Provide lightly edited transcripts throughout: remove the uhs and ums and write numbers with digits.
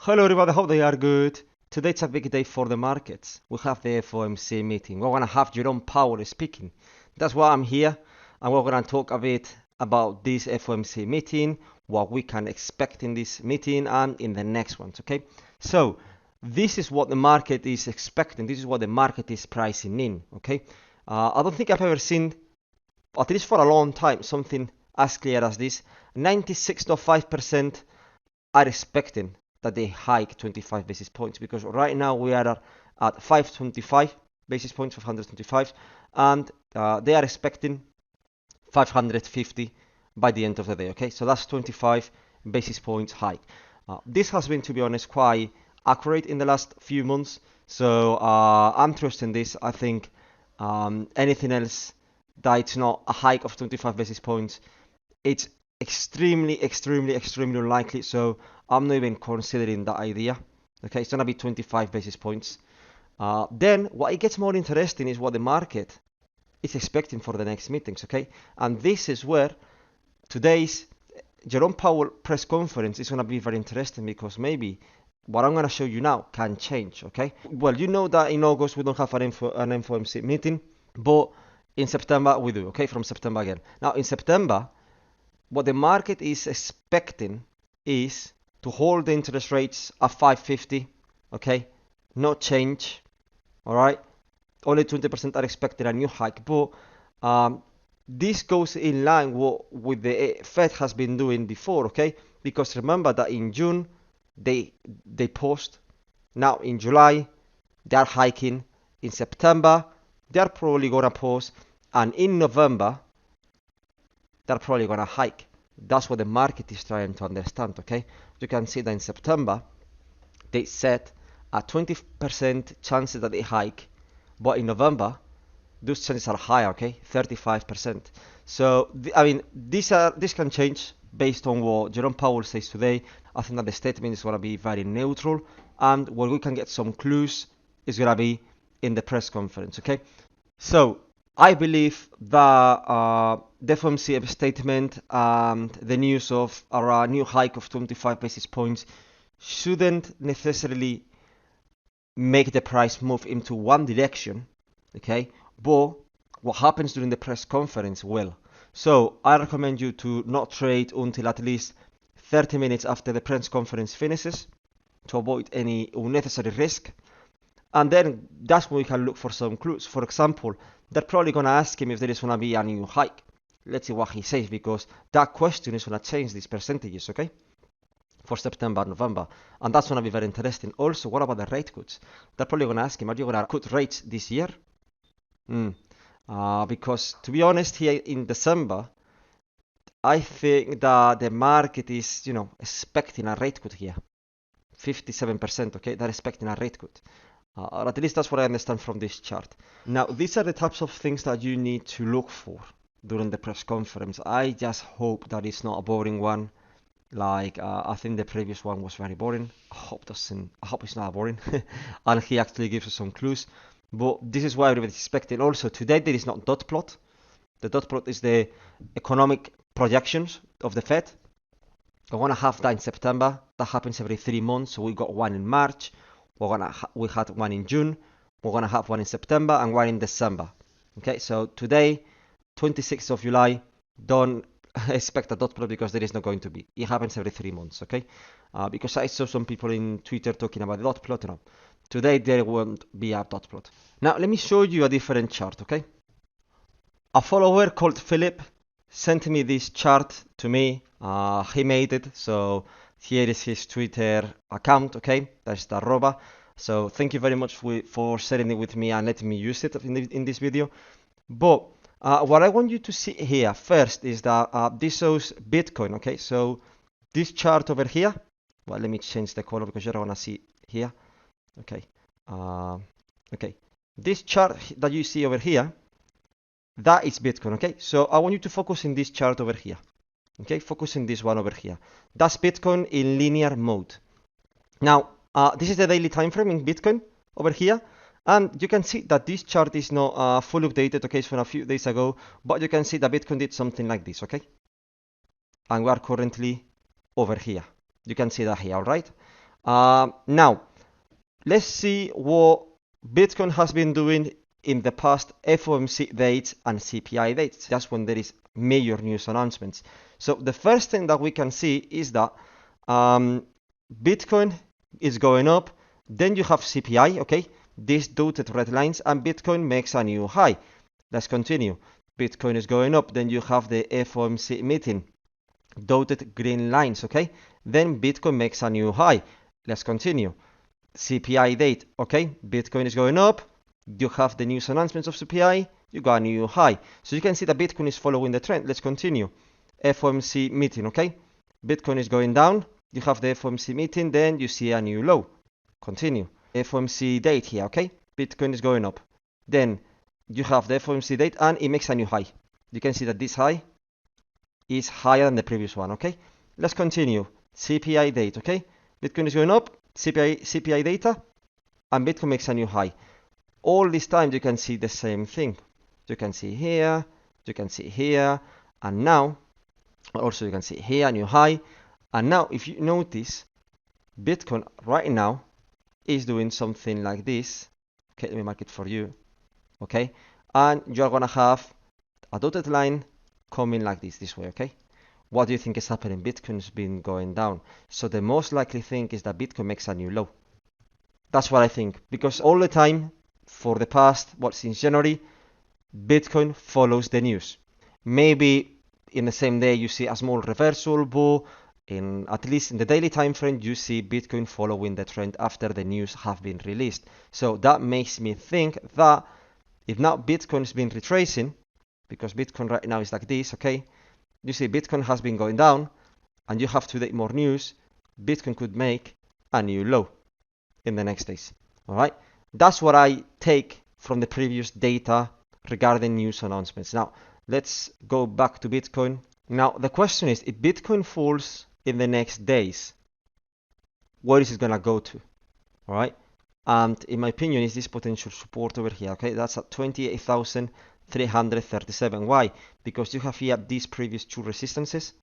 Hello everybody, hope they are good. Today's a big day for the markets. We have the FOMC meeting. We're gonna have Jerome Powell speaking. That's why I'm here, and we're gonna talk a bit about this FOMC meeting, what we can expect in this meeting and in the next ones, okay? So, this is what the market is expecting. This is what the market is pricing in, okay? I don't think I've ever seen, at least for a long time, something as clear as this. 96.5% are expecting that they hike 25 basis points, because right now we are at 525 basis points, 525, and they are expecting 550 by the end of the day. Okay, so that's 25 basis points hike. This has been, to be honest, quite accurate in the last few months, so I'm trusting this. I think anything else that it's not a hike of 25 basis points, it's extremely unlikely, so I'm not even considering that idea. Okay, it's gonna be 25 basis points. Then what it gets more interesting is what the market is expecting for the next meetings. Okay, and this is where today's Jerome Powell press conference is gonna be very interesting, because maybe what I'm gonna show you now can change. Okay, well, you know that in August we don't have an FOMC meeting, but in September we do. Okay, from September again. Now in September, what the market is expecting is to hold the interest rates at 550, okay? No change, all right? Only 20% are expecting a new hike, but this goes in line with the Fed has been doing before, okay? Because remember that in June, they paused. Now in July, they are hiking. In September, they are probably gonna pause. And in November, they're probably gonna hike. That's what the market is trying to understand, okay? You can see that in September, they set a 20% chances that they hike, but in November, those chances are higher, okay? 35%. So, I mean, this can change based on what Jerome Powell says today. I think that the statement is gonna be very neutral, and where we can get some clues is gonna be in the press conference, okay? So, I believe that the FOMC statement and the news of a new hike of 25 basis points shouldn't necessarily make the price move into one direction, okay? But what happens during the press conference will. So I recommend you to not trade until at least 30 minutes after the press conference finishes to avoid any unnecessary risk. And then that's when we can look for some clues. For example, they're probably going to ask him if there is going to be a new hike. Let's see what he says, because that question is going to change these percentages, okay? For September, November. And that's going to be very interesting. Also, what about the rate cuts? They're probably going to ask him, are you going to cut rates this year? Because, to be honest, here in December, I think that the market is, expecting a rate cut here. 57%, okay? They're expecting a rate cut. Or at least that's what I understand from this chart. Now, these are the types of things that you need to look for during the press conference. I just hope that it's not a boring one. Like, I think the previous one was very boring. I hope it's not boring. And he actually gives us some clues. But this is what everybody's expecting. Also, today there is not dot plot. The dot plot is the economic projections of the Fed. I want to have that in September. That happens every 3 months. So we got one in March. We had one in June, we're gonna have one in September and one in December. Okay, so today, 26th of July, don't expect a dot plot, because there is not going to be. It happens every 3 months, okay? Because I saw some people in Twitter talking about the dot plot. No, today there won't be a dot plot. Now let me show you a different chart, okay? A follower called Philip sent me this chart to me. He made it, so here is his Twitter account, okay? That's the arroba. So thank you very much for sharing it with me and letting me use it in this video. But what I want you to see here first is that this shows Bitcoin, okay? So this chart over here, well, let me change the color because you don't want to see here, okay? Okay, this chart that you see over here, that is Bitcoin, okay? So I want you to focus in this chart over here. Okay, focus in this one over here. That's Bitcoin in linear mode. Now, this is the daily time frame in Bitcoin over here. And you can see that this chart is not fully updated, okay, it's from a few days ago. But you can see that Bitcoin did something like this, okay? And we are currently over here. You can see that here, all right? Now, let's see what Bitcoin has been doing in the past FOMC dates and CPI dates. That's when there is major news announcements. So the first thing that we can see is that Bitcoin is going up. Then you have CPI, okay? These dotted red lines, and Bitcoin makes a new high. Let's continue. Bitcoin is going up. Then you have the FOMC meeting, dotted green lines, okay? Then Bitcoin makes a new high. Let's continue. CPI date, okay? Bitcoin is going up. You have the news announcements of CPI. You got a new high. So you can see that Bitcoin is following the trend. Let's continue. FOMC meeting, okay? Bitcoin is going down. You have the FOMC meeting. Then you see a new low. Continue. FOMC date here, okay? Bitcoin is going up. Then you have the FOMC date and it makes a new high. You can see that this high is higher than the previous one, okay? Let's continue. CPI date, okay? Bitcoin is going up. CPI data, and Bitcoin makes a new high. All this time you can see the same thing. You can see here, you can see here, and now also you can see here, new high. And now if you notice, Bitcoin right now is doing something like this. Okay, let me mark it for you. Okay, and you're gonna have a dotted line coming like this way, okay? What do you think is happening? Bitcoin's been going down. So the most likely thing is that Bitcoin makes a new low. That's what I think. Because all the time, for the past, since January, Bitcoin follows the news. Maybe in the same day you see a small reversal, but at least in the daily time frame, you see Bitcoin following the trend after the news have been released. So that makes me think that if now Bitcoin's been retracing, because Bitcoin right now is like this, okay? You see Bitcoin has been going down, and you have today more news. Bitcoin could make a new low in the next days. All right, that's what I take from the previous data regarding news announcements. Now let's go back to Bitcoin. Now the question is, if Bitcoin falls in the next days, where is it gonna go to? All right, and in my opinion, is this potential support over here? Okay, that's at 28,337. Why? Because you have here these previous two resistances.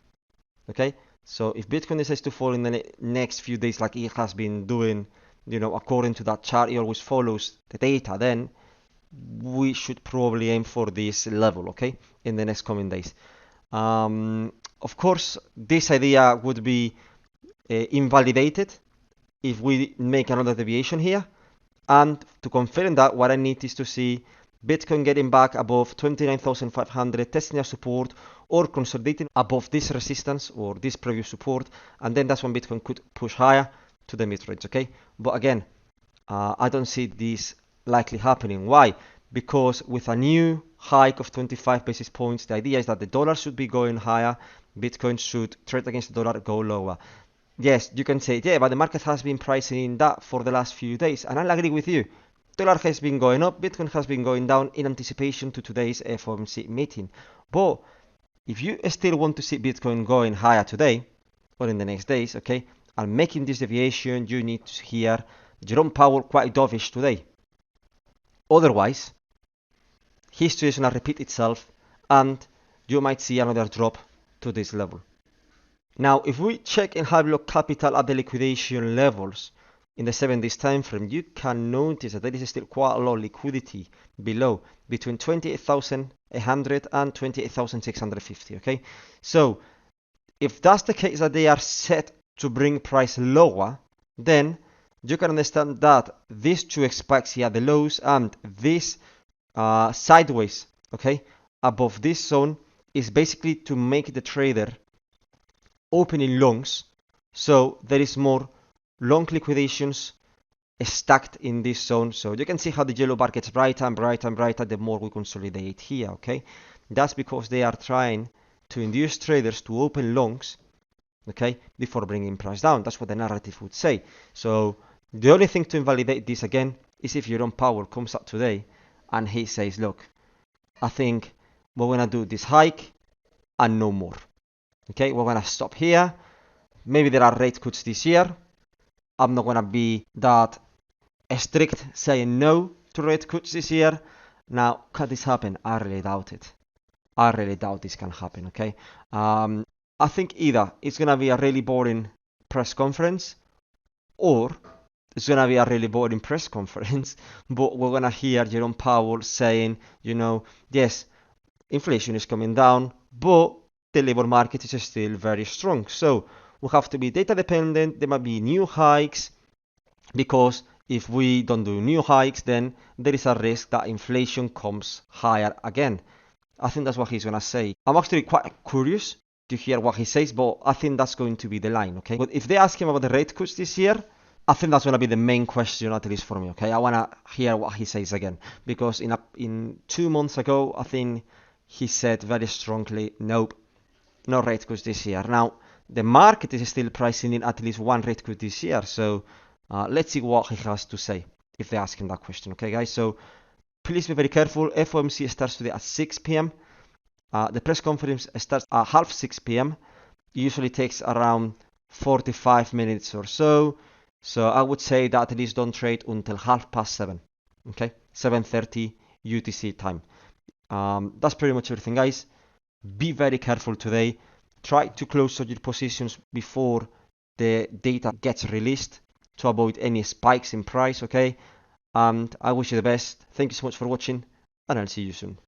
Okay, so if Bitcoin decides to fall in the next few days like it has been doing, according to that chart, it always follows the data, then we should probably aim for this level, okay, in the next coming days. Of course, this idea would be invalidated if we make another deviation here. And to confirm that, what I need is to see Bitcoin getting back above 29,500, testing a support, or consolidating above this resistance or this previous support, and then that's when Bitcoin could push higher to the mid-range, okay? But again, I don't see this likely happening. Why? Because with a new hike of 25 basis points, the idea is that the dollar should be going higher, Bitcoin should trade against the dollar go lower. Yes, you can say, yeah, but the market has been pricing in that for the last few days, and I'll agree with you. Dollar has been going up, Bitcoin has been going down in anticipation to today's FOMC meeting. But if you still want to see Bitcoin going higher today, or in the next days, okay, and making this deviation, you need to hear Jerome Powell quite dovish today. Otherwise, history is going to repeat itself, and you might see another drop to this level. Now, if we check and have a look capital at the liquidation levels in the 7 days time frame, you can notice that there is still quite a lot of liquidity below, between 28,100 and 28,650, okay? So, if that's the case that they are set to bring price lower, then you can understand that these two spikes here, the lows, and this sideways, okay, above this zone, is basically to make the trader opening longs, so there is more long liquidations stacked in this zone. So you can see how the yellow bar gets brighter and brighter and brighter the more we consolidate here, okay? That's because they are trying to induce traders to open longs, okay, before bringing price down. That's what the narrative would say. So the only thing to invalidate this again is if Jerome Powell comes up today and he says, look, I think we're going to do this hike and no more. Okay, we're going to stop here. Maybe there are rate cuts this year. I'm not going to be that strict saying no to rate cuts this year. Now, can this happen? I really doubt it. I really doubt this can happen, okay? I think either it's going to be a really boring press conference, or it's going to be a really boring press conference, but we're going to hear Jerome Powell saying, yes, inflation is coming down, but the labor market is still very strong. So we have to be data dependent. There might be new hikes, because if we don't do new hikes, then there is a risk that inflation comes higher again. I think that's what he's going to say. I'm actually quite curious to hear what he says, but I think that's going to be the line, okay? But if they ask him about the rate cuts this year, I think that's going to be the main question, at least for me, okay? I want to hear what he says again, because in 2 months ago, I think he said very strongly, nope, no rate cuts this year. Now, the market is still pricing in at least one rate cut this year, so let's see what he has to say if they ask him that question, okay, guys? So please be very careful. FOMC starts today at 6 p.m. The press conference starts at 5:30 p.m. It usually takes around 45 minutes or so. So I would say that at least don't trade until 7:30, okay? 7:30 UTC time. That's pretty much everything, guys. Be very careful today. Try to close out your positions before the data gets released to avoid any spikes in price, okay? And I wish you the best. Thank you so much for watching, and I'll see you soon.